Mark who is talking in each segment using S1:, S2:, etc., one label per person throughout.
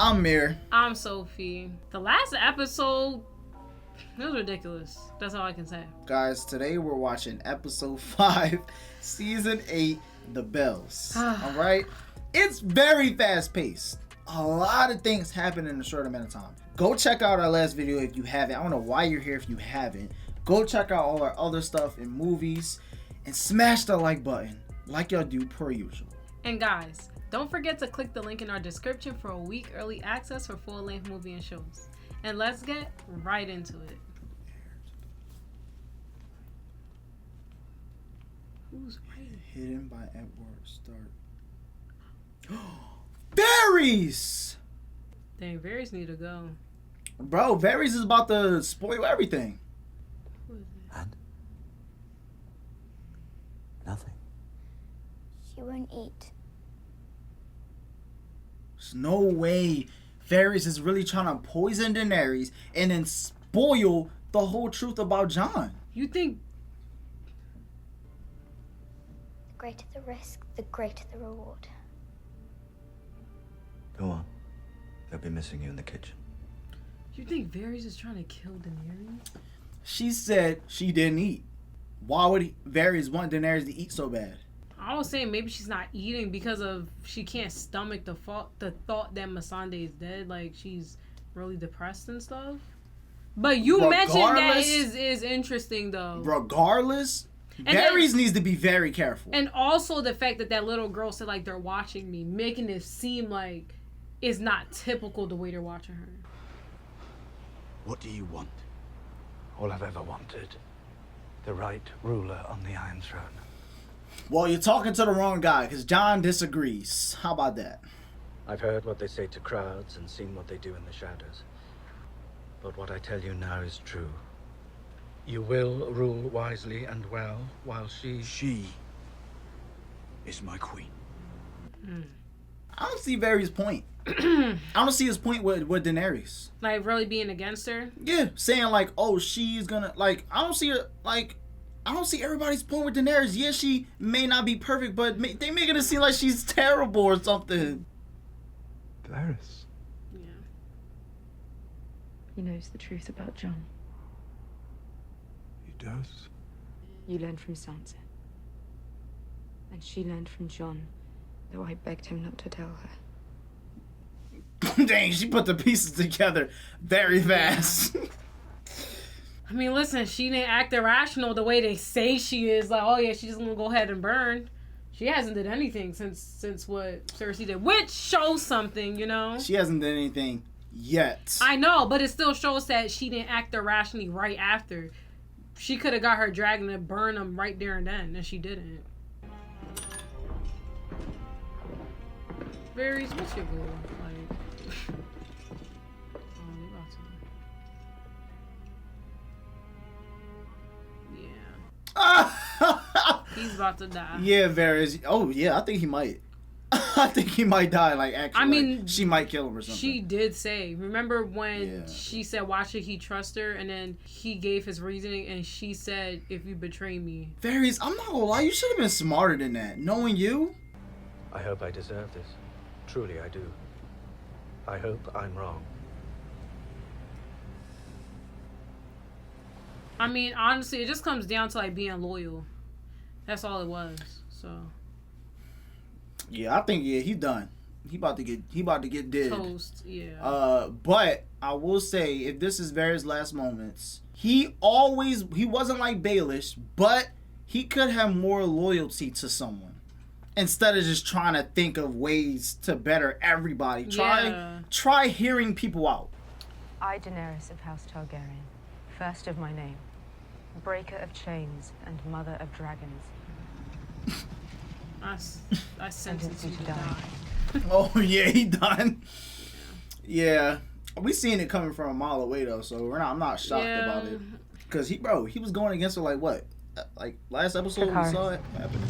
S1: I'm Mir.
S2: I'm Sophie. The last episode, it was ridiculous. That's all I can say.
S1: Guys, today we're watching episode 5, season 8, The Bells. Alright? It's very fast paced. A lot of things happen in a short amount of time. Go check out our last video if you haven't. I don't know why you're here if you haven't. Go check out all our other stuff in movies and smash the like button like y'all do per usual.
S2: And guys, don't forget to click the link in our description for a week early access for full-length movie and shows. And let's get right into it. Who's writing?
S1: Hidden by Edward Stark. Varys!
S2: Dang, Varys need to go.
S1: Bro, Varys is about to spoil everything.
S2: Who is it?
S3: And? Nothing.
S4: She won't eat.
S1: There's no way Varys is really trying to poison Daenerys and then spoil the whole truth about Jon.
S2: You think...
S4: The greater the risk, the greater the reward.
S3: Go on. They'll be missing you in the kitchen.
S2: You think Varys is trying to kill Daenerys?
S1: She said she didn't eat. Why would Varys want Daenerys to eat so bad?
S2: I was saying maybe she's not eating because of she can't stomach the thought that Missandei is dead. Like she's really depressed and stuff. But you mentioned that is interesting though.
S1: Regardless, Varys needs to be very careful.
S2: And also the fact that little girl said like they're watching me, making it seem like it's not typical the way they're watching her.
S5: What do you want? All I've ever wanted. The right ruler on the Iron Throne.
S1: Well, you're talking to the wrong guy, because Jon disagrees. How about that?
S5: I've heard what they say to crowds and seen what they do in the shadows. But what I tell you now is true. You will rule wisely and well, while she
S3: is my queen.
S1: I don't see Varys' point. I don't see his point with Daenerys.
S2: Like really being against her?
S1: Yeah, saying like, oh, she's gonna, like, I don't see her, like, I don't see everybody's point with Daenerys. Yeah, she may not be perfect, but they making it seem like she's terrible or something.
S3: Daenerys.
S2: Yeah.
S6: He knows the truth about Jon.
S3: He does.
S6: You learned from Sansa. And she learned from Jon, though I begged him not to tell her.
S1: Dang, she put the pieces together very fast.
S2: I mean, listen, she didn't act irrational the way they say she is. Like, oh yeah, she's just gonna go ahead and burn. She hasn't did anything since what Cersei did, which shows something, you know.
S1: She hasn't done anything yet.
S2: I know, but it still shows that she didn't act irrationally right after. She could have got her dragon to burn them right there and then, and she didn't. Varys, what's your goal? Like, oh, you about to. Yeah. He's about to die.
S1: Yeah, Varys. Oh, yeah, I think he might. I think he might die, like, actually.
S2: I mean,
S1: like, she might kill him or something.
S2: She did say, remember when she said, why should he trust her? And then he gave his reasoning, and she said, if you betray me.
S1: Varys, I'm not gonna lie, you should have been smarter than that. Knowing you.
S5: I hope I deserve this. Truly I do. I hope I'm wrong.
S2: I mean, honestly, it just comes down to like being loyal. That's all it was. So.
S1: Yeah, I think he's done. He about to get dead.
S2: Toast, yeah.
S1: But I will say, if this is Varys' last moments, he wasn't like Baelish, but he could have more loyalty to someone. Instead of just trying to think of ways to better everybody. Try hearing people out.
S6: I, Daenerys of House Targaryen, first of my name, breaker of chains and mother of dragons.
S2: I sentence you to die.
S1: Oh, yeah, he done. Yeah. We seen it coming from a mile away, though, so I'm not shocked about it. Because he was going against her, like, what? Like, last episode we saw it happen.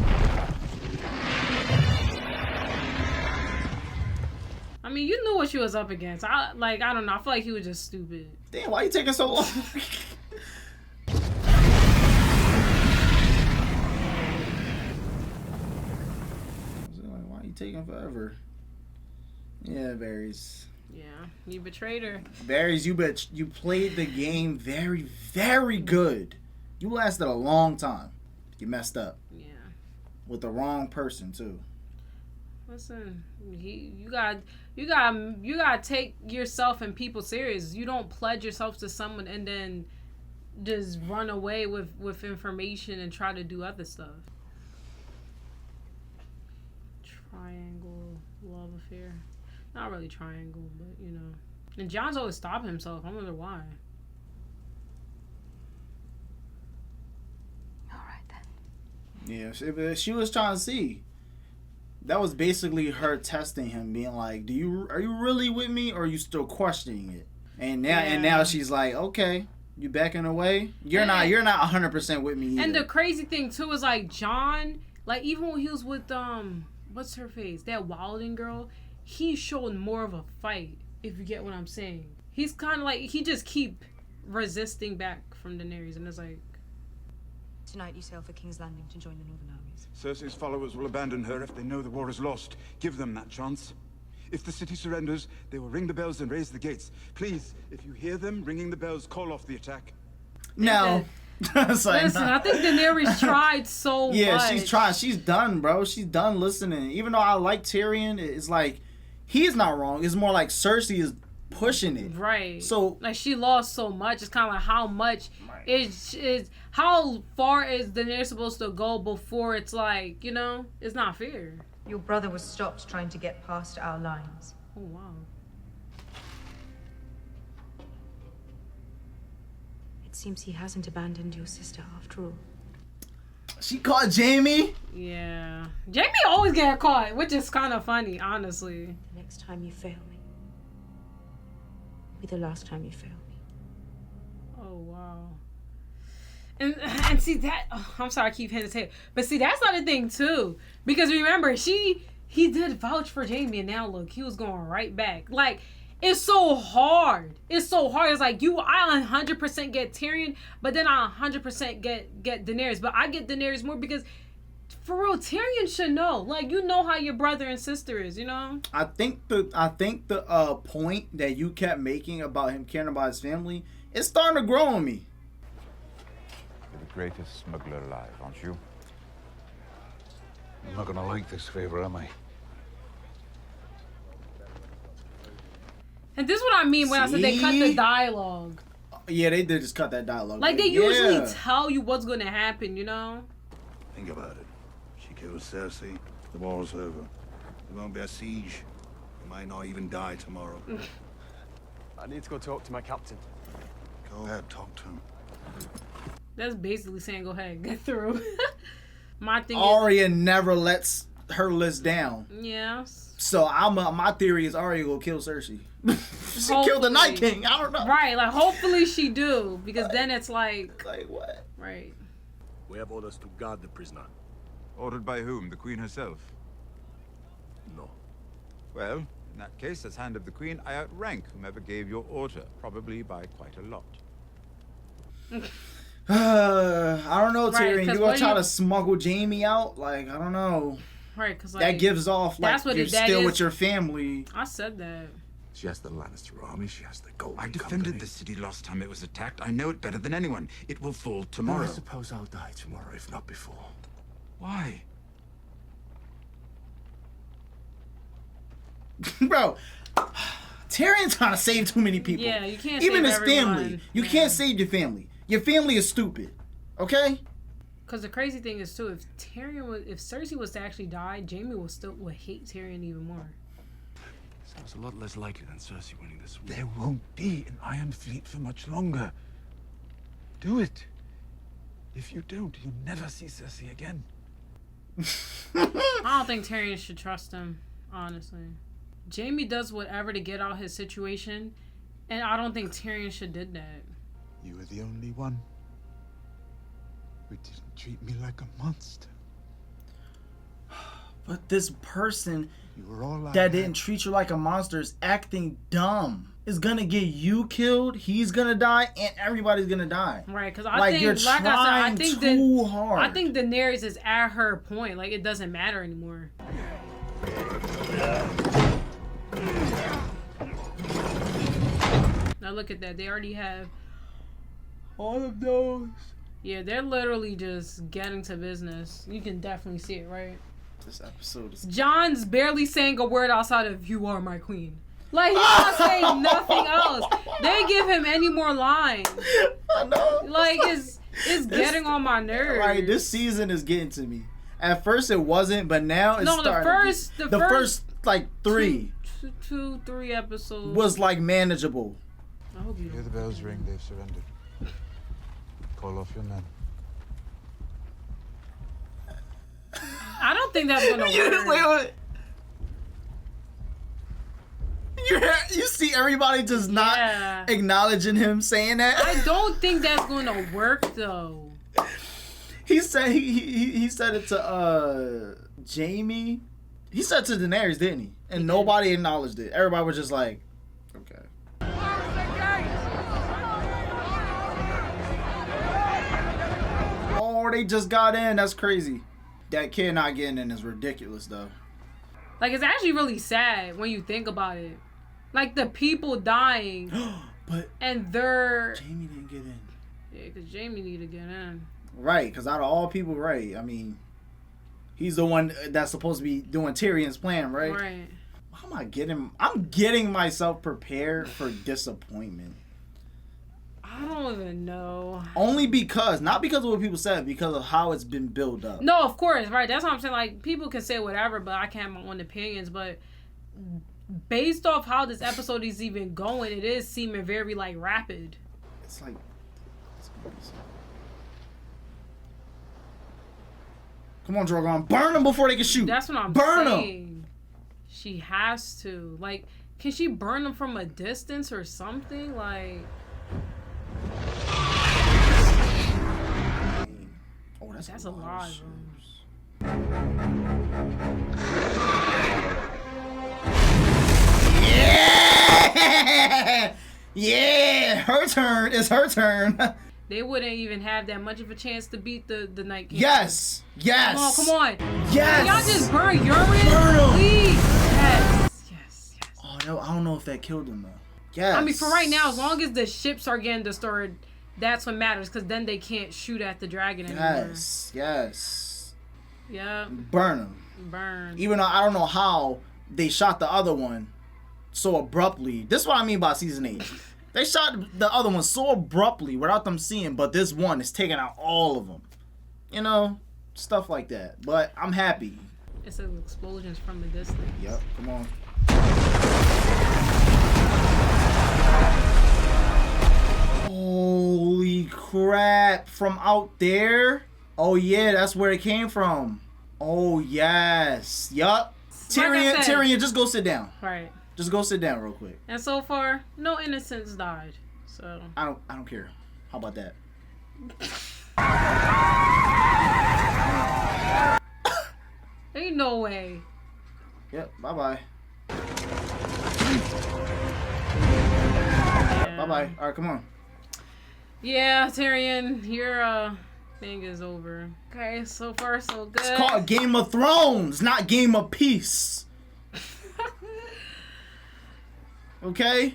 S2: I mean, you knew what she was up against. I don't know. I feel like he was just stupid.
S1: Damn, why you taking so long? Why are you taking forever? Yeah, Varys.
S2: Yeah, you betrayed her.
S1: Varys, you played the game very, very good. You lasted a long time. You messed up.
S2: Yeah.
S1: With the wrong person too.
S2: Listen, you got to take yourself and people serious. You don't pledge yourself to someone and then just run away with information and try to do other stuff. Triangle love affair. Not really triangle, but you know. And John's always stopping himself. I wonder why.
S6: All right then.
S1: Yeah, she was trying to see. That was basically her testing him, being like, are you really with me, or are you still questioning it? And now she's like, okay, you backing away? You're not 100% with me either.
S2: And the crazy thing too is like John, like even when he was with what's her face? That Wilding girl, he showed more of a fight, if you get what I'm saying. He's kinda like he just keep resisting back from Daenerys, and it's like,
S6: Tonight you sail for King's Landing to join the Northern armies.
S7: Cersei's followers will abandon her if they know the war is lost. Give them that chance. If the city surrenders, they will ring the bells and raise the gates. Please, if you hear them ringing the bells, call off the attack.
S1: No.
S2: Listen, I think Daenerys tried so much.
S1: Yeah, she's trying. She's done, bro. She's done listening. Even though I like Tyrion, it's like, he's not wrong. It's more like Cersei is pushing it.
S2: Right.
S1: So,
S2: like, she lost so much. It's kind of like how much is how far is Daenerys supposed to go before it's like, you know, it's not fair.
S6: Your brother was stopped trying to get past our lines.
S2: Oh, wow.
S6: It seems he hasn't abandoned your sister after all.
S1: she caught Jaime.
S2: Yeah. Jaime always get caught, which is kind of funny, honestly.
S6: The next time you fail me will be the last time you fail me.
S2: Oh, wow. And see that, I'm sorry I keep hesitating, but see that's not a thing too, because remember he did vouch for Jaime, and now look, he was going right back. Like, it's so hard. It's like I 100% get Tyrion, but then I 100% get Daenerys, but I get Daenerys more because for real, Tyrion should know. Like, you know how your brother and sister is, you know.
S1: I think the point that you kept making about him caring about his family is starting to grow on me.
S8: You're the greatest smuggler alive, aren't you?
S5: I'm not gonna like this favor, am I?
S2: And this is what I mean when I said they cut the dialogue.
S1: Yeah, they did just cut that dialogue.
S2: Like, they usually tell you what's gonna happen, you know?
S9: Think about it. She kills Cersei, the war's over. There won't be a siege. You might not even die tomorrow.
S10: I need to go talk to my captain.
S9: Go ahead, talk to him.
S2: That's basically saying go ahead, get through. My thing
S1: Arya never lets her list down.
S2: Yeah.
S1: So my theory is Arya will kill Cersei. She killed the Night King. I don't know.
S2: Right, like hopefully she do, because then it's like
S1: what?
S2: Right.
S10: We have orders to guard the prisoner.
S8: Ordered by whom? The Queen herself?
S10: No.
S8: Well, in that case, as Hand of the Queen, I outrank whomever gave your order, probably by quite a lot.
S1: I don't know, Tyrion.
S2: Right,
S1: you gonna try to smuggle Jaime out? Like, I don't know.
S2: Right, because like,
S1: that gives off like
S2: that's what
S1: you're still with your family.
S2: I said that.
S9: She has the Lannister army. She has the Golden
S7: I defended
S9: Company.
S7: the city last time it was attacked. I know it better than anyone. It will fall tomorrow.
S9: I suppose I'll die tomorrow, if not before.
S7: Why?
S1: Bro, Tyrion's trying to save too many people.
S2: Yeah, you can't
S1: even
S2: save
S1: his family.
S2: everyone.
S1: You can't save your family. Your family is stupid. Okay?
S2: Because the crazy thing is too, if Cersei was to actually die, Jaime would hate Tyrion even more.
S9: Sounds a lot less likely than Cersei winning this war.
S7: There won't be an Iron Fleet for much longer. Do it. If you don't, you'll never see Cersei again.
S2: I don't think Tyrion should trust him, honestly. Jaime does whatever to get out his situation, and I don't think Tyrion should did that.
S9: You were the only one who didn't treat me like a monster.
S1: But this person
S9: You were all I
S1: that
S9: had.
S1: didn't treat you like a monster is acting dumb. Is gonna get you killed. He's gonna die, and everybody's gonna die.
S2: Right? Because I
S1: Like,
S2: think,
S1: you're
S2: like I said, I think
S1: too hard.
S2: I think Daenerys is at her point. Like, it doesn't matter anymore. Now look at that. They already have all of those. Yeah, they're literally just getting to business. You can definitely see it, right?
S1: This episode is...
S2: John's barely saying a word outside of "You are my queen." Like, he's not saying nothing else. They give him any more lines.
S1: I know.
S2: Like, it's getting on my nerves.
S1: Right, this season is getting to me. At first it wasn't, but now it's starting.
S2: The
S1: first like 3.
S2: 2-3 episodes
S1: was like manageable.
S2: I hope you
S8: Hear the bells ring, they've surrendered. Call off your men.
S2: I don't think that's gonna work.
S1: Wait. You see everybody just not acknowledging him saying that?
S2: I don't think that's gonna work though.
S1: He said he said it to Jaime. He said it to Daenerys, didn't he? And nobody acknowledged it. Everybody was just like, okay. Oh, they just got in. That's crazy. That kid not getting in is ridiculous though.
S2: Like, it's actually really sad when you think about it. Like, the people dying, and they're...
S1: Jaime didn't get in.
S2: Yeah, because Jaime need to get in.
S1: Right, because out of all people, right, I mean, he's the one that's supposed to be doing Tyrion's plan, right?
S2: Right.
S1: How am I getting... I'm getting myself prepared for disappointment.
S2: I don't even know.
S1: Only because, not because of what people said, because of how it's been built up.
S2: No, of course, right. That's what I'm saying. Like, people can say whatever, but I can't have my own opinions, but... Based off how this episode is even going, it is seeming very, like, rapid.
S1: It's like... Come on, Drogon. Burn them before they can shoot.
S2: That's what I'm saying. Them. She has to. Like, can she burn them from a distance or something? Like...
S1: Oh,
S2: that's a lot.
S1: Yeah! Yeah! Her turn. It's her turn.
S2: They wouldn't even have that much of a chance to beat the Night King.
S1: Yes! Yes!
S2: Come on.
S1: Yes!
S2: Can y'all just burn urine?
S1: Burn them!
S2: Please! Yes.
S1: Oh, no, I don't know if that killed him, though. Yes.
S2: I mean, for right now, as long as the ships are getting destroyed, that's what matters, because then they can't shoot at the dragon anymore.
S1: Yes.
S2: Yeah.
S1: Burn them.
S2: Burn.
S1: Even though I don't know how they shot the other one so abruptly. This is what I mean by season 8. They shot the other one so abruptly without them seeing, but this one is taking out all of them. You know, stuff like that. But I'm happy.
S2: It says explosions from the distance.
S1: Yep, come on. Holy crap, from out there? Oh yeah, that's where it came from. Oh yes. Yup. Tyrion, just go sit down.
S2: Right.
S1: Just go sit down real quick.
S2: And so far, no innocents died. So
S1: I don't care. How about that?
S2: Ain't no way.
S1: Yep, bye-bye.
S2: Yeah.
S1: Bye-bye. Alright, come on.
S2: Yeah, Tyrion, your thing is over. Okay, so far so good.
S1: It's called Game of Thrones, not Game of Peace. Okay?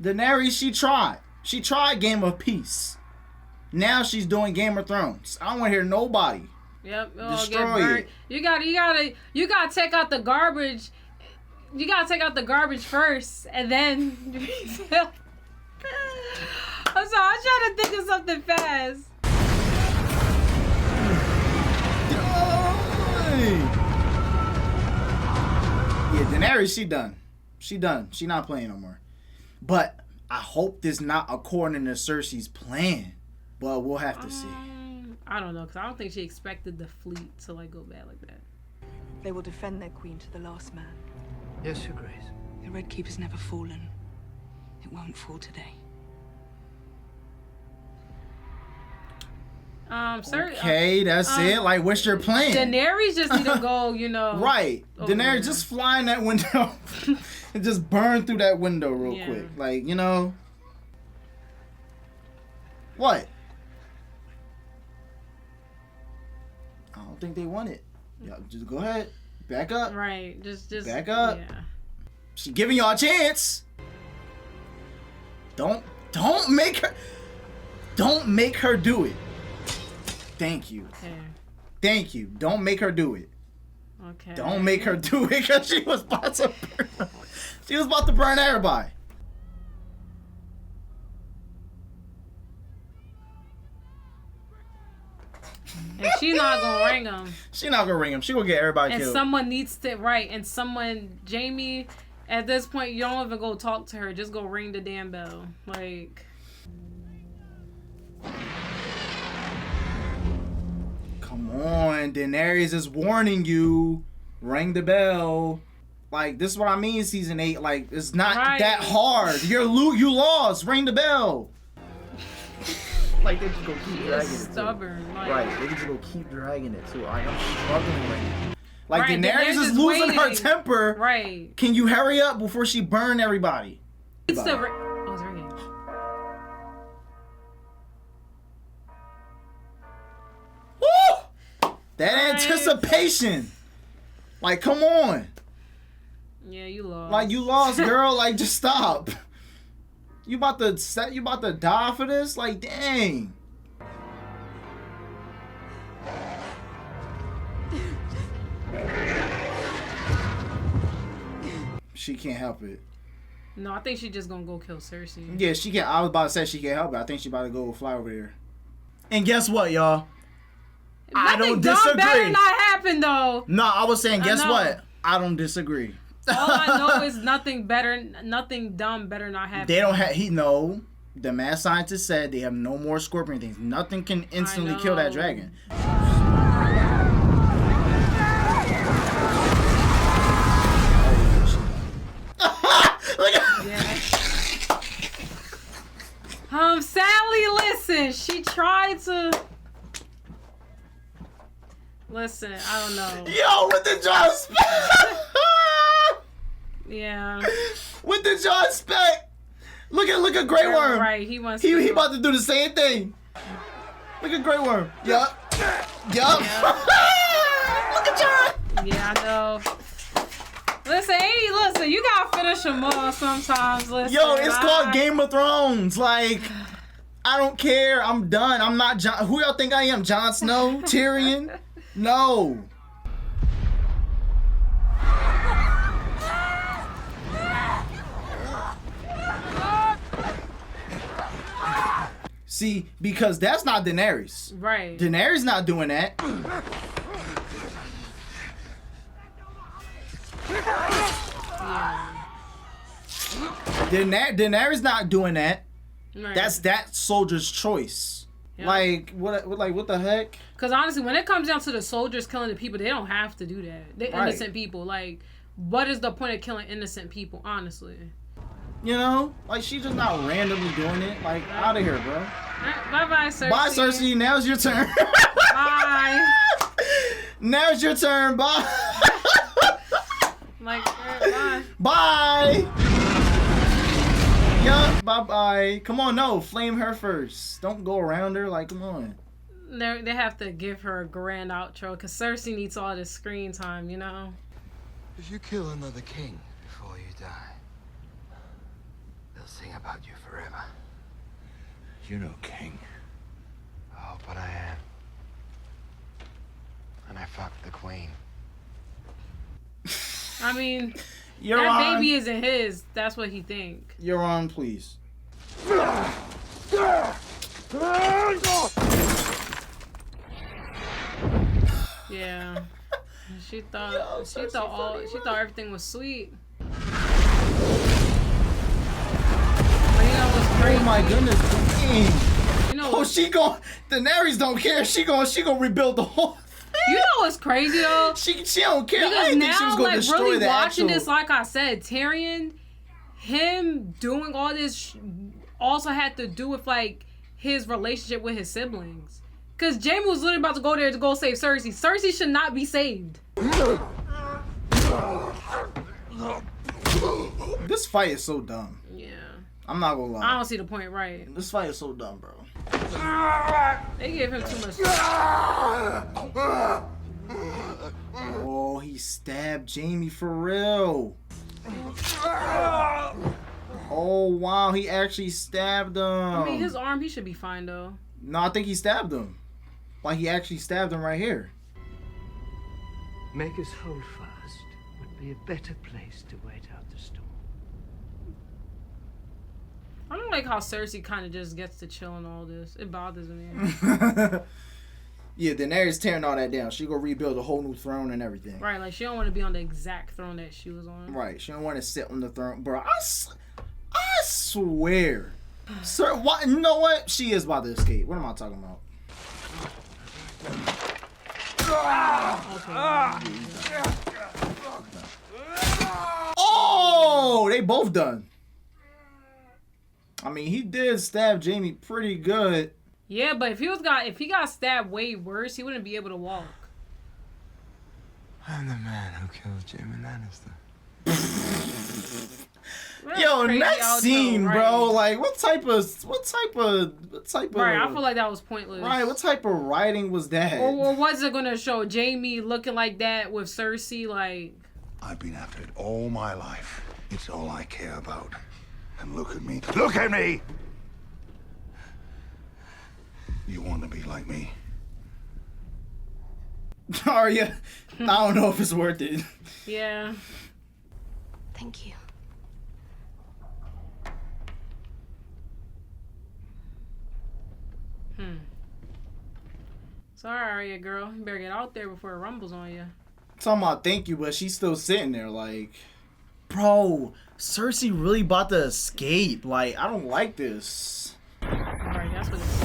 S1: Daenerys, she tried. She tried Game of Peace. Now she's doing Game of Thrones. I don't want to hear nobody.
S2: Yep.
S1: Destroy it.
S2: You gotta take out the garbage. You gotta take out the garbage first, and then. I'm sorry. I'm trying to think of something fast.
S1: Yeah, Daenerys, she done. She done. She not playing no more. But I hope this not according to Cersei's plan. But we'll have to see.
S2: I don't know, because I don't think she expected the fleet to like go bad like that.
S11: They will defend their queen to the last man.
S5: Yes, Your Grace.
S11: The Red Keeper's never fallen. It won't fall today.
S1: Okay, that's it. Like, what's your plan?
S2: Daenerys just need to go, you know.
S1: Right. Daenerys, just fly in that window and just burn through that window real quick. Like, you know. What? I don't think they want it. Yeah, just go ahead. Back up.
S2: Right. Just
S1: back up.
S2: Yeah.
S1: She giving y'all a chance. Don't make her do it. Thank you.
S2: Okay.
S1: Thank you. Don't make her do it.
S2: Okay.
S1: Don't make her do it because she was about to burn everybody.
S2: And she's not gonna ring him.
S1: She not gonna ring him. She gonna get everybody
S2: and
S1: killed.
S2: Someone needs to Jaime, at this point, you don't even go talk to her. Just go ring the damn bell. Like,
S1: come on, Daenerys is warning you. Ring the bell. Like, this is what I mean, season 8. Like, it's not that hard. You lost. Ring the bell. Like, they just go keep dragging it.
S2: Stubborn. Like,
S1: right, they just go keep dragging it too. I'm struggling right now. Like,
S2: right,
S1: Daenerys is losing her temper.
S2: Right.
S1: Can you hurry up before she burn everybody?
S2: It's the it's ringing.
S1: Woo! That anticipation. Like, come on.
S2: Yeah, you lost.
S1: Like, you lost, girl. Like, just stop. You about to die for this? Like, dang. She can't help it.
S2: No, I think she's just gonna go kill Cersei.
S1: Yeah, she can't. I was about to say she can't help it. I think she about to go fly over there. And guess what, y'all? I don't disagree.
S2: Better not happen though.
S1: No, I was saying, guess what? I don't disagree.
S2: All I know is nothing dumb better not happen.
S1: They don't have. The mad scientist said they have no more scorpion things. Nothing can instantly kill that dragon.
S2: Sally, listen. She tried to. Listen, I don't know.
S1: Yo, with the John Spec.
S2: Yeah.
S1: With the John Spec. Look at Grey Worm.
S2: Right, he wants.
S1: He about to do the same thing. Look at Grey Worm. Yup. Yup. Look at John.
S2: Yeah, I know. Listen, you gotta finish them all sometimes. Listen,
S1: yo, it's called Game of Thrones. Like, I don't care. I'm done. I'm not John. Who y'all think I am? Jon Snow? Tyrion? No. See, because that's not Daenerys.
S2: Right.
S1: Daenerys not doing that.
S2: Yeah.
S1: Daenerys not doing that.
S2: Right.
S1: That's that soldier's choice. Yep. Like what the heck?
S2: Because honestly, when it comes down to the soldiers killing the people, they don't have to do that. They're innocent people. Like, what is the point of killing innocent people? Honestly.
S1: You know, like, she's just not randomly doing it. Like, out of here, bro.
S2: Bye bye, Cersei.
S1: Bye, Cersei. Now's your turn.
S2: Bye.
S1: Now's your turn. Bye.
S2: Like, bye.
S1: Bye. Yup. Bye bye. Come on, no. Flame her first. Don't go around her. Like, come on.
S2: They have to give her a grand outro because Cersei needs all this screen time, you know?
S12: If you kill another king before you die, they'll sing about you forever.
S9: You're no king.
S12: Oh, but I am. And I fucked the queen.
S2: I mean,
S1: You're
S2: that
S1: on.
S2: baby isn't his. That's what he think.
S1: You're on, please.
S2: Yeah. She thought everything was sweet. But you know what's crazy?
S1: Oh my goodness. Dang.
S2: You know
S1: Daenerys don't care. She gonna rebuild the whole thing.
S2: You know what's crazy though?
S1: She don't care.
S2: Because
S1: I didn't
S2: now,
S1: think she was gonna destroy
S2: really
S1: the
S2: watching
S1: actual...
S2: this, like I said, Tyrion, him doing all this also had to do with like his relationship with his siblings. Because Jaime was literally about to go there to go save Cersei. Cersei should not be saved.
S1: This fight is so dumb.
S2: Yeah.
S1: I'm not gonna lie.
S2: I don't see the point, right?
S1: This fight is so dumb, bro.
S2: They gave him too much.
S1: Oh, he stabbed Jaime for real. Oh wow, he actually stabbed him.
S2: I mean, his arm, he should be fine though.
S1: No, I think he stabbed him. Like he actually stabbed him right here.
S13: Make us hold fast would be a better place to wait out the storm.
S2: I don't like how Cersei kind of just gets to chill in all this. It bothers me.
S1: Yeah, Daenerys tearing all that down. She gonna rebuild a whole new throne and everything.
S2: Right, like she don't want to be on the exact throne that she was on.
S1: Right, she don't want to sit on the throne, bro. I swear, sir. What? You know what? She is about to escape. What am I talking about? Oh, they both done. I mean, he did stab Jaime pretty good.
S2: Yeah, but if he got stabbed way worse, he wouldn't be able to walk.
S12: I'm the man who killed Jaime Lannister.
S1: Yo, next scene, right? Bro. Like, what type of?
S2: Right, I feel like that was pointless.
S1: Right, what type of writing was that?
S2: Or was it gonna show Jaime looking like that with Cersei? Like,
S9: I've been after it all my life. It's all I care about. And look at me. Look at me! You want to be like me?
S1: Arya, I don't know if it's worth it.
S2: Yeah.
S4: Thank you.
S2: Sorry, Arya, girl. You better get out there before it rumbles on you.
S1: Talking about thank you, but she's still sitting there like, bro, Cersei really about to escape. Like, I don't like this.
S2: Alright, that's what it is.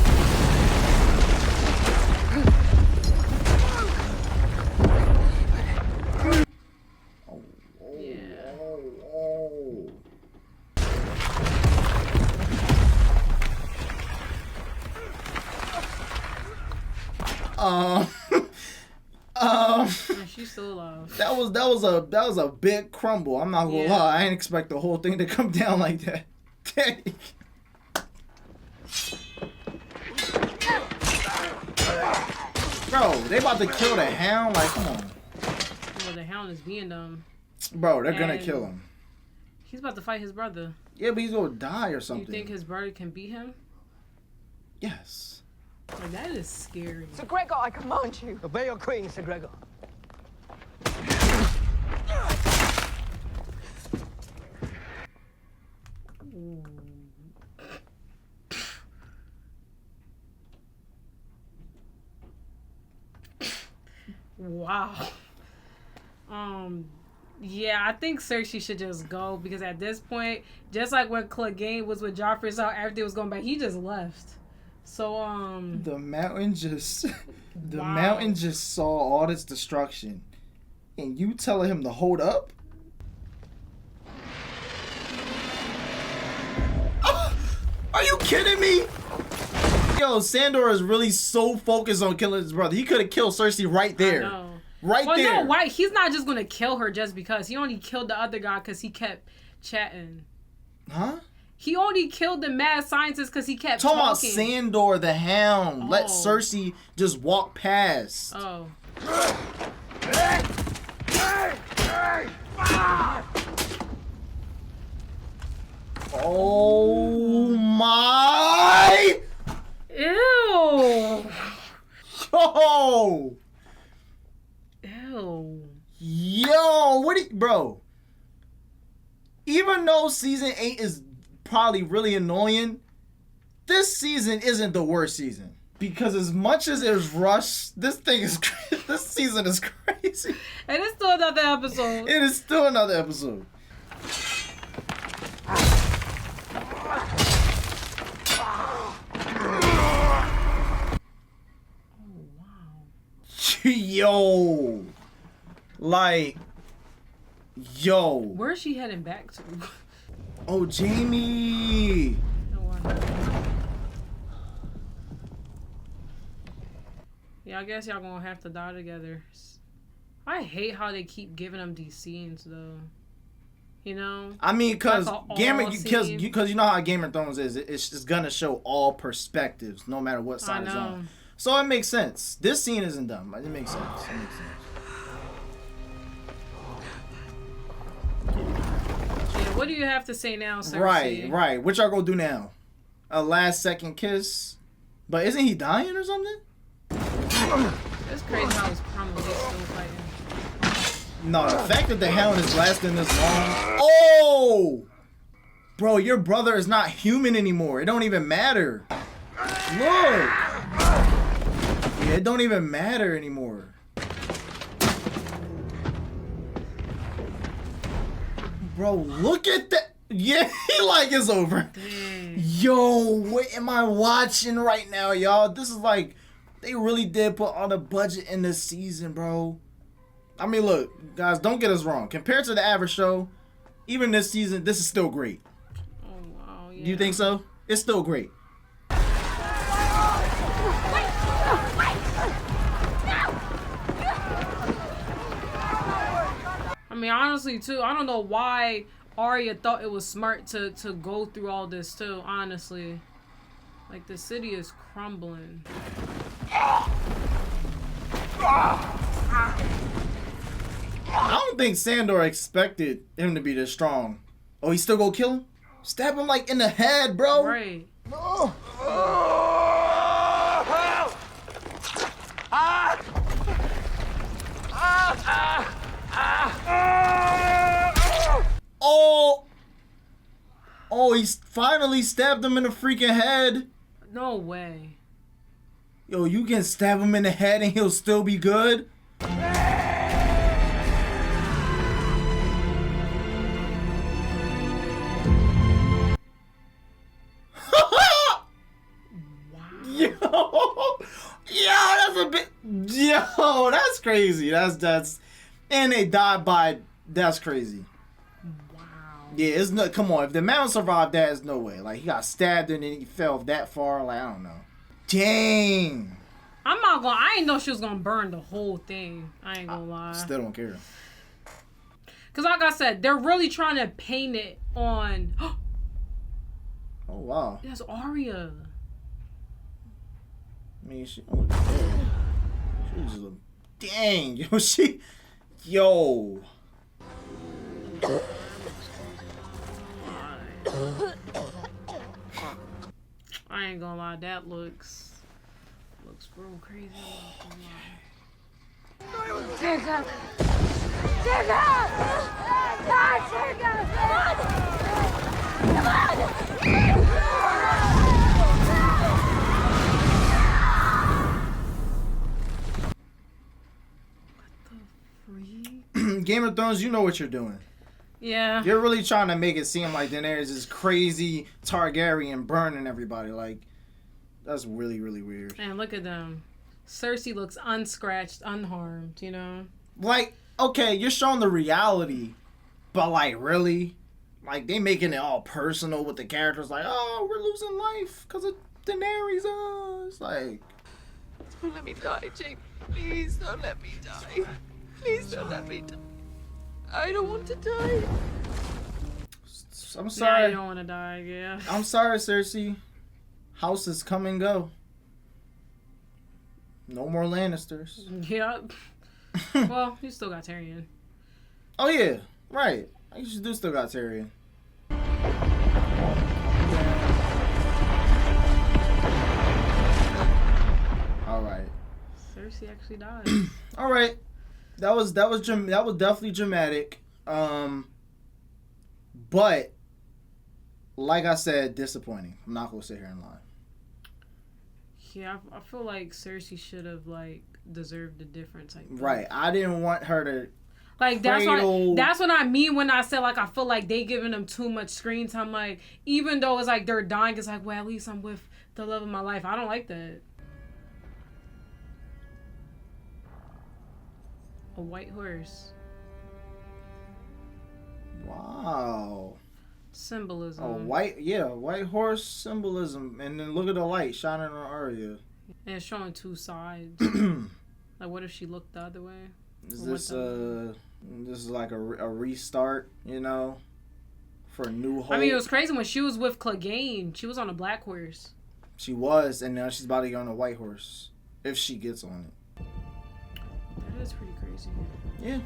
S2: She's still alive.
S1: That was a big crumble. I'm not gonna lie. I didn't expect the whole thing to come down like that. Bro, they about to kill the Hound. Like, come on.
S2: Well, the Hound is being dumb.
S1: Bro, they're gonna kill him.
S2: He's about to fight his brother.
S1: Yeah, but he's gonna die or something.
S2: You think his brother can beat him?
S1: Yes.
S2: Like, that is scary.
S6: Sir Gregor, I command you.
S13: Obey your queen, Sir Gregor.
S2: Wow. Yeah, I think Cersei should just go because at this point, just like when Clegane was with Joffrey, so everything was going back, he just left. So
S1: the mountain just mountain just saw all this destruction, and you telling him to hold up? Are you kidding me? Yo, Sandor is really so focused on killing his brother. He could have killed Cersei right there.
S2: I know.
S1: Right there.
S2: Well, no, why? He's not just gonna kill her just because. He only killed the other guy because he kept chatting.
S1: Huh?
S2: He only killed the mad scientist because he kept
S1: talking.
S2: Talking
S1: About Sandor the Hound. Let Cersei just walk past.
S2: Oh.
S1: Oh my!
S2: Ew!
S1: Yo!
S2: Ew!
S1: Yo! What? Bro? Even though season 8 is probably really annoying, this season isn't the worst season. Because as much as it's rushed, this season is crazy.
S2: And it's still another episode.
S1: It is still another episode. Yo, like, yo.
S2: Where's she heading back to?
S1: Oh, Jaime.
S2: Yeah, I guess y'all gonna have to die together. I hate how they keep giving them these scenes, though. You know?
S1: I mean, because
S2: because
S1: you know how Game of Thrones is. It's just gonna show all perspectives, no matter what side it's on. So it makes sense. This scene isn't dumb. It makes sense. It makes sense.
S2: Yeah, what do you have to say now, Cersei?
S1: Right. What y'all gonna do now? A last second kiss? But isn't he dying or something?
S2: It's crazy how he's probably still fighting.
S1: No, the fact that the Hound is lasting this long. Oh! Bro, your brother is not human anymore. It don't even matter. Look! Yeah, it don't even matter anymore. Bro, look at that. Yeah, he like it's over. Yo, what am I watching right now, y'all? This is like, they really did put all the budget in this season, bro. I mean, look, guys, don't get us wrong. Compared to the average show, even this season, this is still great.
S2: Oh, wow, yeah.
S1: Do you think so? It's still great.
S2: I mean, honestly, too, I don't know why Arya thought it was smart to go through all this, too, honestly. Like, the city is crumbling.
S1: I don't think Sandor expected him to be this strong. Oh, he still gonna kill him? Stab him like in the head, bro.
S2: Right.
S1: No. Oh, he's finally stabbed him in the freaking head.
S2: No way.
S1: Yo, you can stab him in the head and he'll still be good? That's a bit. Yo, that's crazy. That's, and they died by. That's crazy.
S2: Wow.
S1: Yeah, it's no. Come on, if the man survived that, there's no way. Like he got stabbed and then he fell that far. Like I don't know. Dang.
S2: I'm not gonna. I ain't know she was gonna burn the whole thing. I ain't gonna lie.
S1: Still don't care.
S2: Cause like I said, they're really trying to paint it on.
S1: Oh wow.
S2: That's Arya.
S1: I mean, she was just a, dang, yo, yo.
S2: I ain't gonna lie, that looks real crazy.
S14: Take up! Take up! God, take up! Come on!
S1: Game of Thrones, you know what you're doing.
S2: Yeah.
S1: You're really trying to make it seem like Daenerys is crazy Targaryen burning everybody. Like, that's really, really weird.
S2: And look at them. Cersei looks unscratched, unharmed, you know?
S1: Like, okay, you're showing the reality, but like, really? Like, they making it all personal with the characters. Like, oh, we're losing life because of Daenerys. It's like...
S14: Don't let me die, Jaime. Please don't let me die. Please don't let me die. I don't want to die.
S1: I'm sorry.
S2: Now you don't want to die, yeah.
S1: I'm sorry, Cersei. Houses come and go. No more Lannisters.
S2: Yep. Well, you still got Tyrion.
S1: Oh, yeah. Right. I guess you do still got Tyrion. All right.
S2: Cersei actually died.
S1: All right. That was definitely dramatic. But like I said, disappointing. I'm not gonna sit here and lie.
S2: Yeah, I feel like Cersei should have like deserved a different type.
S1: Right. I didn't want her to.
S2: Like that's what I mean when I said like I feel like they giving them too much screen time. Like even though it's like they're dying, it's like well at least I'm with the love of my life. I don't like that. A white horse.
S1: Wow.
S2: Symbolism.
S1: A white horse symbolism. And then look at the light shining on Arya.
S2: And it's showing two sides. Like what if she looked the other way?
S1: Is this is like a restart, you know? For a new hope.
S2: I mean, it was crazy when she was with Clegane. She was on a black horse.
S1: She was, and now she's about to get on a white horse. If she gets on it.
S2: That is pretty crazy.
S1: Yeah.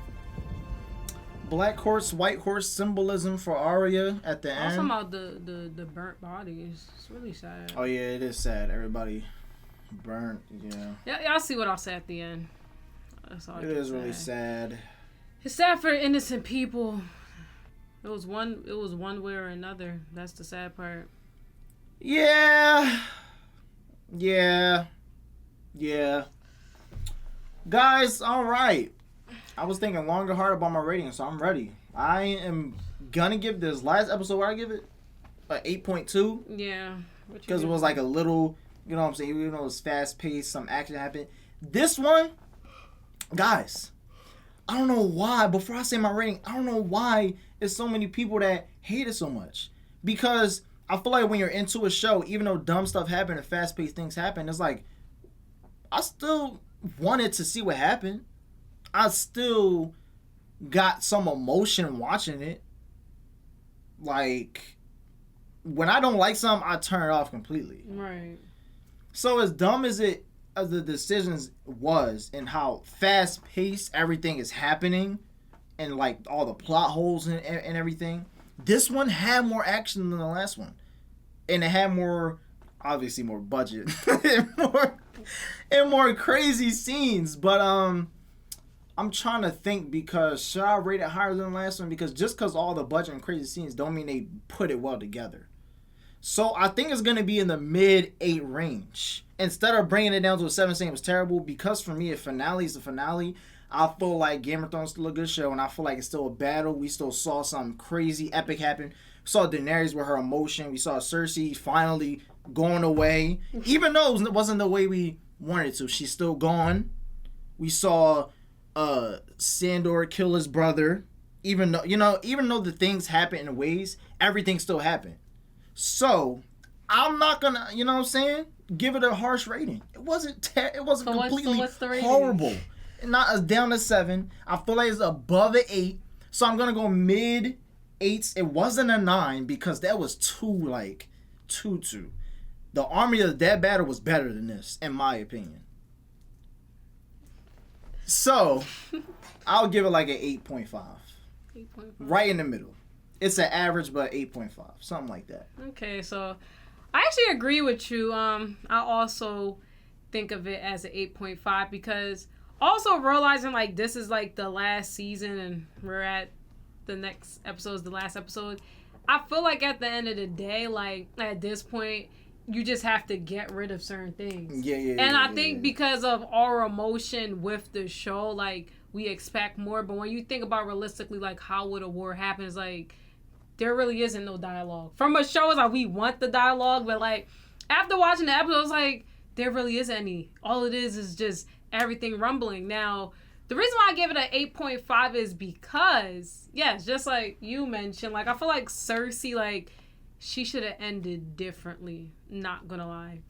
S1: black horse, white horse symbolism for Arya at the end.
S2: I was talking about the burnt bodies. It's really sad.
S1: Oh yeah, it is sad. Everybody burnt. Yeah.
S2: Y'all see what I'll say at the end. That's all. It
S1: is really sad.
S2: It's sad for innocent people. It was one way or another. That's the sad part.
S1: Yeah. Guys, all right. I was thinking long and hard about my rating, so I'm ready. I am gonna give this last episode, what I give it? 8.2.
S2: Yeah.
S1: Because it was like a little, you know what I'm saying? Even though it was fast paced, some action happened. This one, guys, I don't know why. Before I say my rating, I don't know why there's so many people that hate it so much. Because I feel like when you're into a show, even though dumb stuff happened and fast paced things happen, it's like, I still wanted to see what happened. I still got some emotion watching it. Like, when I don't like something, I turn it off completely.
S2: Right.
S1: So as dumb as the decisions was and how fast paced everything is happening and like all the plot holes and everything, this one had more action than the last one. And it had more, obviously more budget and more crazy scenes. But I'm trying to think, because should I rate it higher than the last one? Because just because all the budget and crazy scenes don't mean they put it well together. So I think it's going to be in the mid-8 range. Instead of bringing it down to a 7 saying it was terrible, because for me, a finale is a finale. I feel like Game of Thrones is still a good show, and I feel like it's still a battle. We still saw something crazy, epic happen. We saw Daenerys with her emotion. We saw Cersei finally going away. Even though it wasn't the way we wanted to, she's still gone. We saw Sandor kill his brother. Even though the things happen in ways, everything still happened. So I'm not gonna, you know what I'm saying, give it a harsh rating. It wasn't completely
S2: what's the rating?
S1: Horrible. Not down to 7. I feel like it's above an 8. So I'm gonna go mid 8s. It wasn't a 9 because that was too. The Army of the Dead battle was better than this, in my opinion. So I'll give it like an 8.5.
S2: 8.5.
S1: Right in the middle. It's an average, but 8.5. Something like that.
S2: Okay, so I actually agree with you. I also think of it as an 8.5 because also realizing like this is like the last season and we're at the next episode is the last episode. I feel like at the end of the day, like at this point, you just have to get rid of certain things. And I think because of our emotion with the show, like we expect more. But when you think about realistically, like how would a war happen? It's like there really isn't no dialogue. From a show, it's like we want the dialogue, but like after watching the episode, it's like there really isn't any. All it is just everything rumbling. Now, the reason why I gave it an 8.5 is because, yes, just like you mentioned, like I feel like Cersei, like she should have ended differently. Not gonna lie.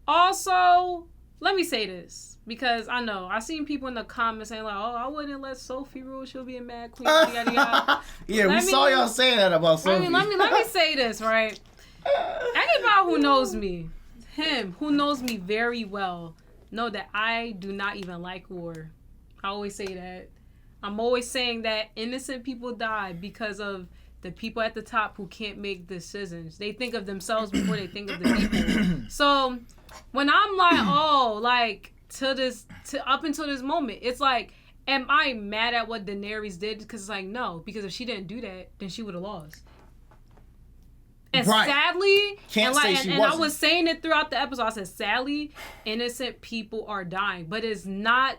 S2: Also, let me say this because I know I've seen people in the comments saying like, "Oh, I wouldn't let Sophie rule. She'll be a mad queen." Yada, yada.
S1: Yeah, we saw y'all saying that about Sophie.
S2: Let me say this, right? Anybody who knows me, who knows me very well, know that I do not even like war. I always say that. I'm always saying that innocent people die because of the people at the top who can't make decisions. They think of themselves before they think of the people. So when I'm like, oh, like up until this moment, it's like, am I mad at what Daenerys did? Because it's like, no, because if she didn't do that, then she would have lost. And sadly, I was saying it throughout the episode. I said, sadly, innocent people are dying, but it's not.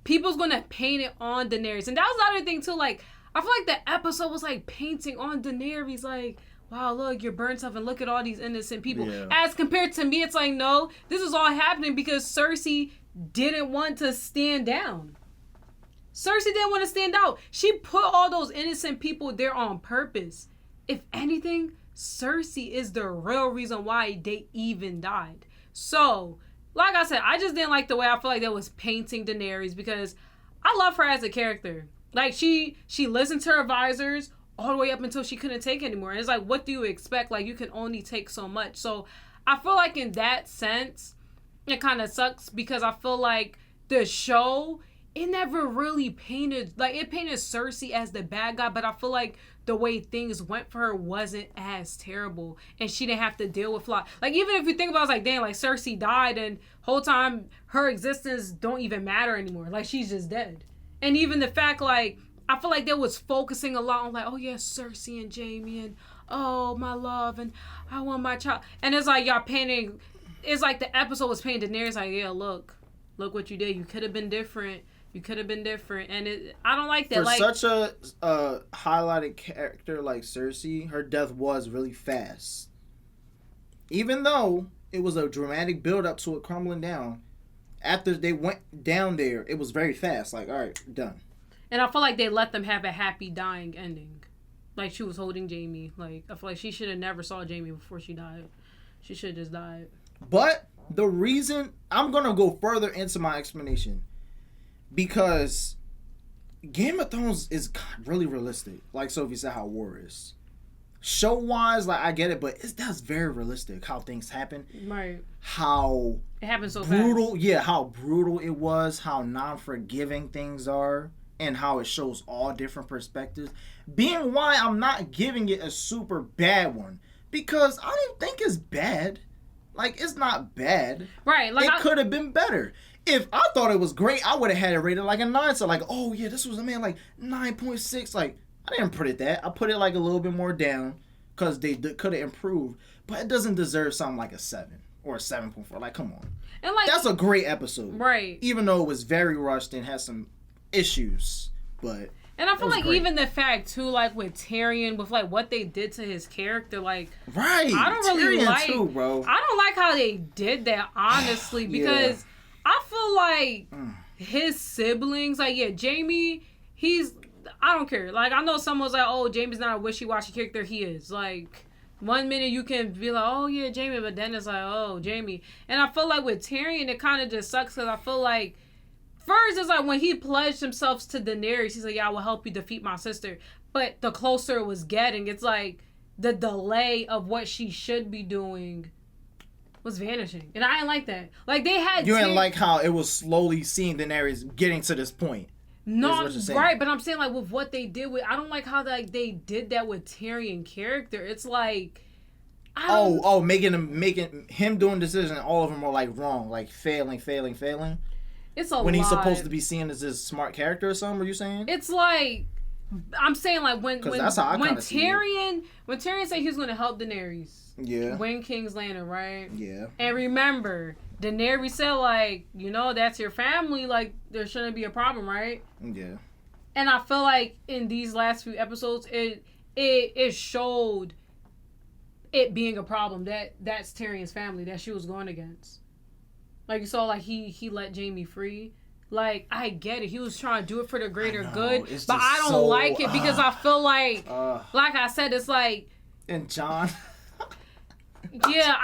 S2: People's gonna paint it on Daenerys, and that was the other thing too. Like, I feel like the episode was like painting on Daenerys, like, wow, look, you're burnt up, and look at all these innocent people. Yeah. As compared to me, it's like, no, this is all happening because Cersei didn't want to stand down. Cersei didn't want to stand out. She put all those innocent people there on purpose. If anything, Cersei is the real reason why they even died. So, like I said, I just didn't like the way I feel like that was painting Daenerys because I love her as a character. Like, she listened to her advisors all the way up until she couldn't take anymore. And it's like, what do you expect? Like, you can only take so much. So, I feel like in that sense, it kind of sucks because I feel like the show it never really painted, like, it painted Cersei as the bad guy, but I feel like the way things went for her wasn't as terrible, and she didn't have to deal with like even if you think about it, it's like, dang, like Cersei died, and whole time her existence don't even matter anymore. Like, she's just dead. And even the fact, like, I feel like they was focusing a lot on, like, oh yeah, Cersei and Jaime, and oh, my love, and I want my child. And it's like y'all painting, it's like the episode was painting Daenerys like, yeah, look what you did. You could have been different. You could have been different. And I don't like that.
S1: For
S2: like,
S1: such a highlighted character like Cersei, her death was really fast. Even though it was a dramatic build up to it crumbling down, after they went down there, it was very fast. Like, all right, done.
S2: And I feel like they let them have a happy dying ending. Like, she was holding Jaime. Like, I feel like she should have never saw Jaime before she died. She should have just died.
S1: But the reason, I'm going to go further into my explanation, because Game of Thrones is really realistic. Like Sophie said, how war is. Show-wise, like, I get it, but that's very realistic, how things happen.
S2: Right.
S1: How
S2: it happened so
S1: brutal,
S2: fast.
S1: Yeah, how brutal it was, how non-forgiving things are, and how it shows all different perspectives. Being why I'm not giving it a super bad one, because I don't think it's bad. Like, it's not bad.
S2: Right. Like,
S1: it could have been better. If I thought it was great, I would have had it rated like a 9. So like, oh yeah, this was like 9.6. Like, I didn't put it that. I put it like a little bit more down because they could have improved. But it doesn't deserve something like a 7 or a 7.4. Like, come on.
S2: And like,
S1: that's a great episode.
S2: Right.
S1: Even though it was very rushed and had some issues. But
S2: and I feel like
S1: great.
S2: even the fact too, like with Tyrion, with like what they did to his character, like,
S1: right,
S2: I don't really
S1: Tyrion
S2: like
S1: too, bro.
S2: I don't like how they did that, honestly, because I feel like his siblings, like, yeah, Jaime, I don't care. Like, I know someone's like, oh, Jaime's not a wishy-washy character. He is. Like, one minute you can be like, oh yeah, Jaime, but then it's like, oh, Jaime. And I feel like with Tyrion, it kind of just sucks because I feel like first, it's like when he pledged himself to Daenerys, he's like, yeah, I will help you defeat my sister. But the closer it was getting, it's like the delay of what she should be doing was vanishing. And I didn't like that. Like, they had...
S1: You didn't like how it was slowly seeing Daenerys getting to this point.
S2: No, right, but I'm saying, like, with what they did with... I don't like how, like, they did that with Tyrion character. It's like...
S1: making him doing decisions, all of them are, like, wrong. Like, failing.
S2: It's a lot.
S1: When he's supposed to be seen as this smart character or something, are you saying?
S2: It's like, I'm saying, like, when Tyrion said he was going to help Daenerys, win King's Landing, right?
S1: Yeah.
S2: And remember, Daenerys said, like, you know, that's your family, like, there shouldn't be a problem, right?
S1: Yeah.
S2: And I feel like in these last few episodes, it showed it being a problem, that's Tyrion's family that she was going against. Like, you saw, like, he let Jaime free. Like, I get it. He was trying to do it for the greater good. But I don't like it because I feel like I said, it's like...
S1: And Jon...
S2: Yeah,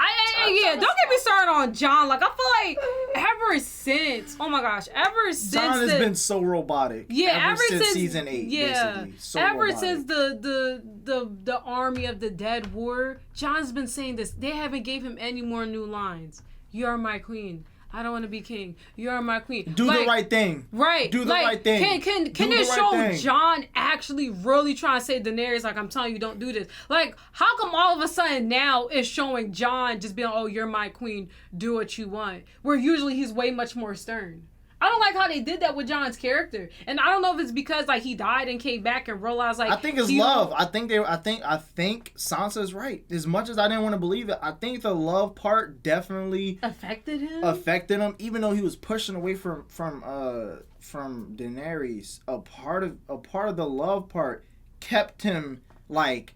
S2: don't get me started on Jon. Like, I feel like ever since
S1: Jon has been so robotic.
S2: Yeah,
S1: ever since season 8.
S2: Yeah,
S1: basically. So
S2: ever
S1: robotic.
S2: since the Army of the Dead war, Jon's been saying this. They haven't gave him any more new lines. You are my queen. I don't want to be king. You are my queen.
S1: Do the right thing.
S2: Right.
S1: Do the right thing.
S2: Can it show Jon actually really trying to say Daenerys, like, I'm telling you, don't do this? Like, how come all of a sudden now it's showing Jon just being, oh, you're my queen, do what you want? Where usually he's way much more stern. I don't like how they did that with Jon's character. And I don't know if it's because, like, he died and came back and realized, like...
S1: I think it's love. I think Sansa's right. As much as I didn't want to believe it, I think the love part definitely...
S2: Affected him,
S1: even though he was pushing away from Daenerys. A part of the love part kept him, like,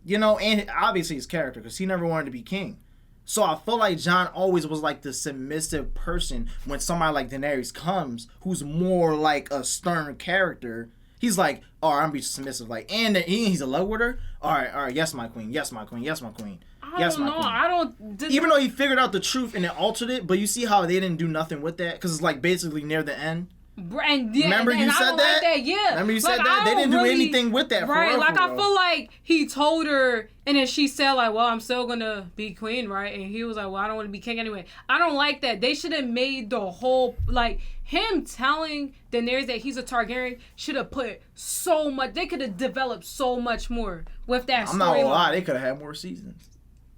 S1: you know, and obviously his character, because he never wanted to be king. So I feel like Jon always was like the submissive person when somebody like Daenerys comes, who's more like a stern character. He's like, oh, I'm be submissive. Like, and he's in love with her. All right, yes, my queen. Yes, my queen. Yes, my queen. Yes, my queen.
S2: I don't.
S1: Even though he figured out the truth and it altered it, but you see how they didn't do nothing with that because it's like basically near the end.
S2: And
S1: remember you said that?
S2: Like that? Yeah.
S1: Remember you said that? They didn't do anything with that.
S2: Right.
S1: For real,
S2: like
S1: for
S2: I
S1: real.
S2: feel like he told her, and then she said like, "Well, I'm still gonna be queen, right?" And he was like, "Well, I don't want to be king anyway." I don't like that. They should have made the whole like him telling Daenerys that he's a Targaryen should have put so much. They could have developed so much more with that.
S1: I'm not gonna lie. They could have had more seasons.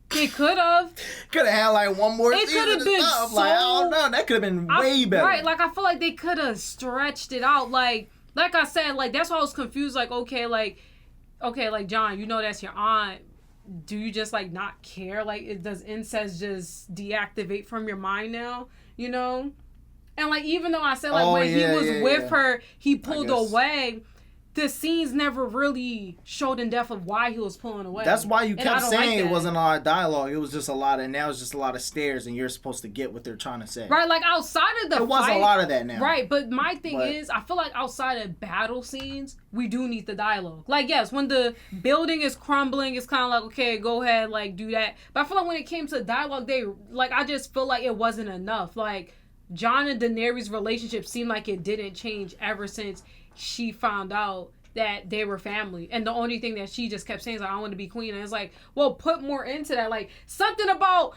S2: They could have.
S1: Could have had like one more
S2: It
S1: season.
S2: could have been so.
S1: Like, I don't know. That could have been way better.
S2: Right. Like I feel like they could have stretched it out. Like I said, like that's why I was confused. Like okay, like John, you know that's your aunt. Do you just like not care? Like does incest just deactivate from your mind now? You know? And like even though I said like when he was with her, he pulled away. The scenes never really showed in depth of why he was pulling away.
S1: That's why you kept saying
S2: like
S1: it wasn't a lot of dialogue. It was just a lot of, now it's just a lot of stares, and you're supposed to get what they're trying to say.
S2: Right, like outside of the
S1: It was a lot of that now.
S2: Right, but my thing is, I feel like outside of battle scenes, we do need the dialogue. Like, yes, when the building is crumbling, it's kind of like, okay, go ahead, like, do that. But I feel like when it came to dialogue, I just feel like it wasn't enough. Like, Jon and Daenerys' relationship seemed like it didn't change ever since she found out that they were family, and the only thing that she just kept saying is like, I want to be queen. And it's like, well, put more into that. Like something about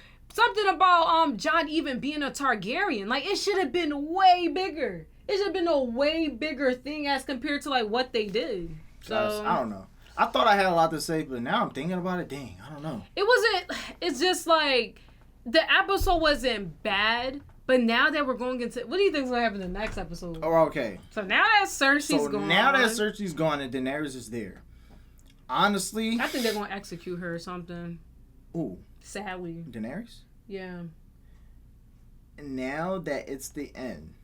S2: Jon even being a Targaryen. Like it should have been way bigger. It should have been a way bigger thing as compared to like what they did. So
S1: I don't know. I thought I had a lot to say, but now I'm thinking about it. Dang, I don't know.
S2: It's just like the episode wasn't bad. But now that we're going into... What do you think is going to happen in the next episode?
S1: Oh, okay.
S2: So now that Cersei's gone...
S1: now that Cersei's gone and Daenerys is there, honestly...
S2: I think they're going to execute her or something.
S1: Ooh.
S2: Sadly.
S1: Daenerys?
S2: Yeah.
S1: Now that it's the end,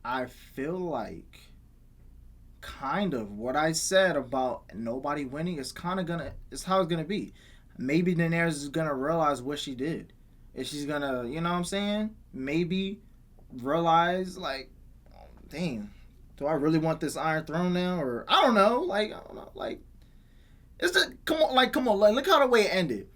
S1: I feel like kind of what I said about nobody winning is kind of gonna... is how it's gonna be. Maybe Daenerys is gonna realize what she did. If she's gonna, you know what I'm saying? Maybe realize, like, dang, do I really want this Iron Throne now? Or, I don't know. Like, it's just, come on, like, look how the way it ended.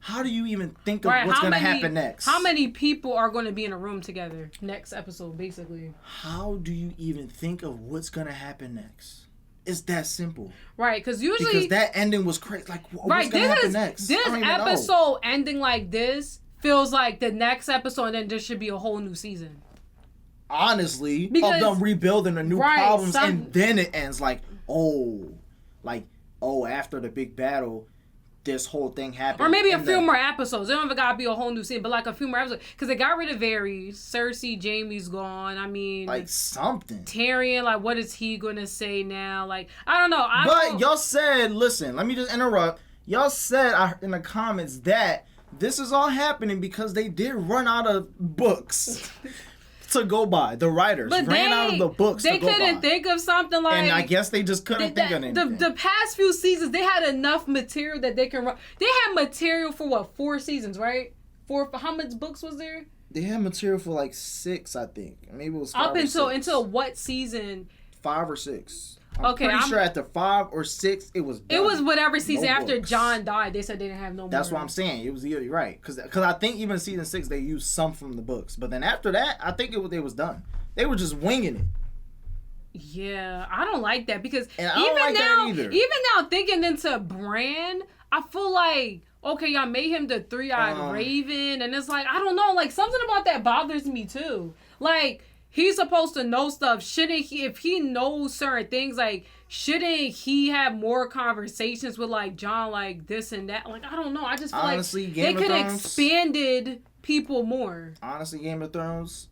S1: How do you even think of what's gonna happen next?
S2: How many people are gonna be in a room together next episode, basically?
S1: How do you even think of what's gonna happen next? It's that simple.
S2: Right, because
S1: that ending was crazy. Like, what's gonna happen next?
S2: This episode ending like this feels like the next episode, and then there should be a whole new season.
S1: Honestly, of them rebuilding the new problems, and then it ends like, after the big battle, this whole thing happened.
S2: Or maybe a few more episodes. It don't even gotta be a whole new scene, but like a few more episodes. Because they got rid of Varys. Cersei, Jaime's gone. I mean...
S1: like something.
S2: Tyrion, like what is he gonna say now? Like, I don't know.
S1: Y'all said, listen, let me just interrupt. Y'all said in the comments that this is all happening because they did run out of books. To go by. The writers ran out of the books to go by.
S2: They couldn't think of something like...
S1: And I guess they just couldn't think of anything.
S2: The past few seasons, they had enough material that they can run. They had material for, what, 4 seasons, right? How much books was there?
S1: They had material for like 6, I think. Maybe it was 5 or 6.
S2: Until what season?
S1: 5 or 6. I'm pretty sure after 5 or 6, it was done.
S2: It was whatever season after Jon died. They said they didn't have no more.
S1: That's what I'm saying. It was either right. Because I think even season 6, they used some from the books. But then after that, I think it was done. They were just winging it.
S2: Yeah, I don't like that because
S1: even
S2: now thinking into Bran, I feel like, okay, y'all made him the 3-eyed raven. And it's like, I don't know. Like, something about that bothers me too. Like... he's supposed to know stuff. Shouldn't he, if he knows certain things, like, shouldn't he have more conversations with, like, Jon, like, this and that? Like, I don't know. I just feel
S1: honestly,
S2: like they could have expanded people more.
S1: Honestly, Game of Thrones,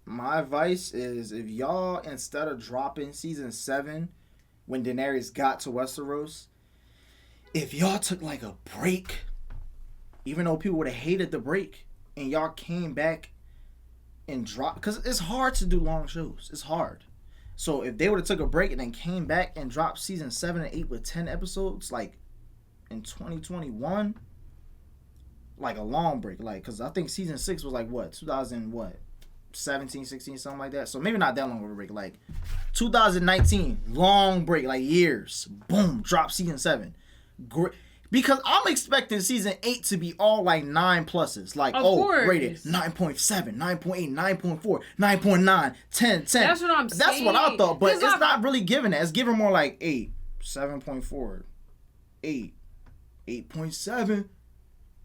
S1: my advice is if y'all, instead of dropping season 7 when Daenerys got to Westeros, if y'all took, like, a break, even though people would have hated the break, and y'all came back and drop, because it's hard to do long shows. It's hard. So if they would have took a break and then came back and dropped season 7 and 8 with 10 episodes, like in 2021, like a long break, like, because I think season 6 was like 17, 16, something like that. So maybe not that long of a break, like 2019, long break, like years. Boom, drop season 7. Great. Because I'm expecting season 8 to be all like 9 pluses. Like, rated 9.7, 9.8, 9.4, 9.9, 10, 10.
S2: That's what I'm saying.
S1: That's what I thought, but it's not really giving that. It's giving more like 8, 7.4, 8, 8.7.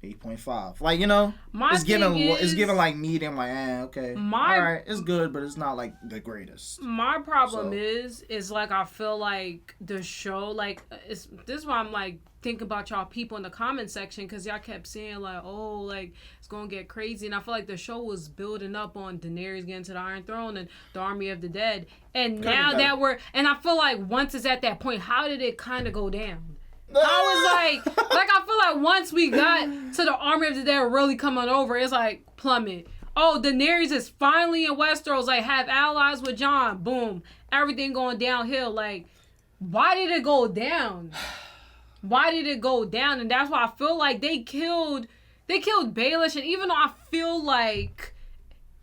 S1: 8.5. Like, you know, it's giving like medium, like, okay. All right, it's good, but it's not like the greatest.
S2: My problem is like I feel like the show, like, this is why I'm like thinking about y'all people in the comment section, because y'all kept saying like, oh, like it's gonna get crazy, and I feel like the show was building up on Daenerys getting to the Iron Throne and the Army of the Dead, and now that and I feel like once it's at that point, how did it kind of go down? I was like I feel like once we got to the Army of the Dead really coming over, it's like plummet. Oh, Daenerys is finally in Westeros, like have allies with Jon. Boom, everything going downhill. Like, why did it go down? Why did it go down? And that's why I feel like they killed Baelish, and even though I feel like.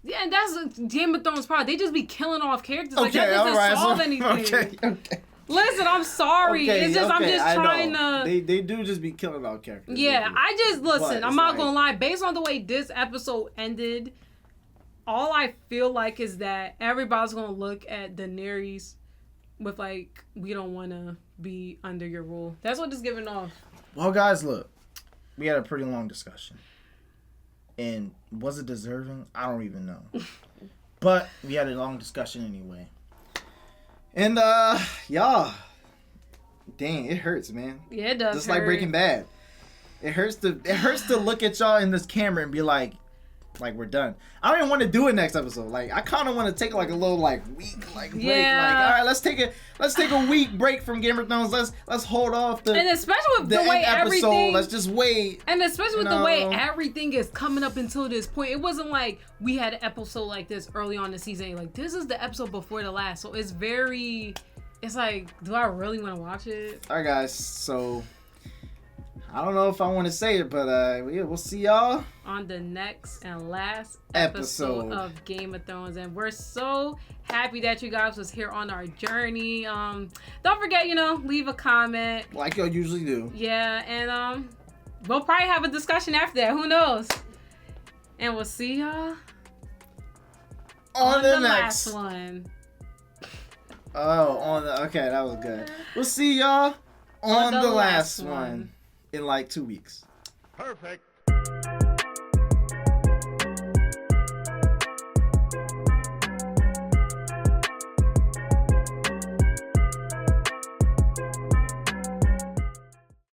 S2: Yeah, and that's Game of Thrones part. They just be killing off characters. Like, that doesn't solve anything.
S1: Okay.
S2: Listen, I'm sorry. It's just I'm just trying to.
S1: They do just be killing our characters.
S2: Yeah, I just listen. I'm not gonna lie. Based on the way this episode ended, all I feel like is that everybody's gonna look at Daenerys with like, we don't want to be under your rule. That's what it's giving off.
S1: Well, guys, look, we had a pretty long discussion, and was it deserving? I don't even know, but we had a long discussion anyway. And y'all, dang, it hurts, man.
S2: Yeah, it does.
S1: Just like Breaking Bad, it hurts to look at y'all in this camera and be like we're done. I don't even want to do it next episode. Like, I kind of want to take like a little like week break. Like, all right, let's take a week break from Game of Thrones. Let's hold off
S2: and especially with the way
S1: episode.
S2: Everything.
S1: Let's just wait.
S2: And especially with the way everything is coming up until this point, it wasn't like we had an episode like this early on in the season. Like, this is the episode before the last, so it's like, do I really want to watch it?
S1: All right, guys. So I don't know if I want to say it, but we'll see y'all
S2: on the next and last episode of Game of Thrones. And we're so happy that you guys was here on our journey. Don't forget, leave a comment
S1: like y'all usually do.
S2: Yeah, and we'll probably have a discussion after that. Who knows? And we'll see y'all
S1: on the
S2: next one.
S1: Okay, that was good. We'll see y'all on the last one. In like 2 weeks.
S9: Perfect.